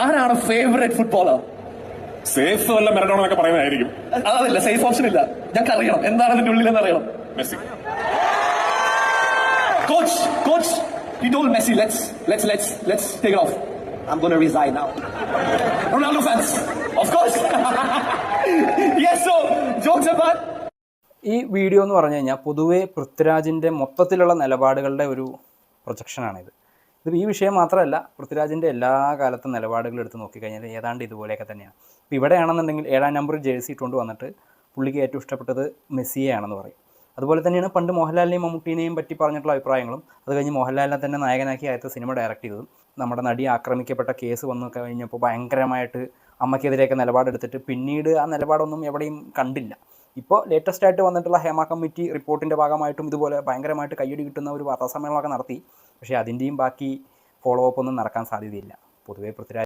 ആരാണ് favourite footballer? Safe വല്ല മെറഡോണ എന്നൊക്കെ പറയുന്നതായിരിക്കും. അതല്ല, സേഫ് ഓപ്ഷൻ ഇല്ല. ഞങ്ങൾക്ക് അറിയണം എന്താണ് അതിന്റെ ഉള്ളിലെന്ന് അറിയണം. Messi. Coach, he told Messi, let's take it off. I'm going to resign now. Ronaldo fans, of course. Yes, so jokes apart. ഈ വീഡിയോ എന്ന് പറഞ്ഞു കഴിഞ്ഞാൽ പൊതുവേ പൃഥ്വിരാജിൻ്റെ മൊത്തത്തിലുള്ള നിലപാടുകളുടെ ഒരു പ്രൊജക്ഷനാണിത്. ഇത് ഈ വിഷയം മാത്രമല്ല, പൃഥ്വിരാജിൻ്റെ എല്ലാ കാലത്തും നിലപാടുകൾ എടുത്ത് നോക്കിക്കഴിഞ്ഞാൽ ഏതാണ്ട് ഇതുപോലെയൊക്കെ തന്നെയാണ്. ഇപ്പോൾ ഇവിടെയാണെന്നുണ്ടെങ്കിൽ 7-ാം നമ്പർ ജേഴ്സി ഇട്ടുകൊണ്ട് വന്നിട്ട് പുള്ളിക്ക് ഏറ്റവും ഇഷ്ടപ്പെട്ടത് മെസ്സിയെയാണെന്ന് പറയും. അതുപോലെ തന്നെയാണ് പണ്ട് മോഹൻലാലിനെയും മമ്മൂട്ടിനെയും പറ്റി പറഞ്ഞിട്ടുള്ള അഭിപ്രായങ്ങളും. അത് കഴിഞ്ഞ് മോഹൻലാലിനെ തന്നെ നായകനാക്കി ആദ്യത്തെ സിനിമ ഡയറക്റ്റ് ചെയ്തതും നമ്മുടെ നടി ആക്രമിക്കപ്പെട്ട കേസ് വന്നു കഴിഞ്ഞപ്പോൾ ഭയങ്കരമായിട്ട് അമ്മയ്ക്കെതിരെയൊക്കെ നിലപാടെടുത്തിട്ട് പിന്നീട് ആ നിലപാടൊന്നും എവിടെയും കണ്ടില്ല. ഇപ്പോൾ ലേറ്റസ്റ്റ് ആയിട്ട് വന്നിട്ടുള്ള ഹേമ കമ്മിറ്റി റിപ്പോർട്ടിൻ്റെ ഭാഗമായിട്ടും ഇതുപോലെ ഭയങ്കരമായിട്ട് കയ്യടി കിട്ടുന്ന ഒരു വാർത്താസമ്മേളനമൊക്കെ നടത്തി. പക്ഷേ അതിൻ്റെയും ബാക്കി ഫോളോ അപ്പ് ഒന്നും നടക്കാൻ സാധ്യതയില്ല. പൊതുവേ പൃഥ്വിരാജ്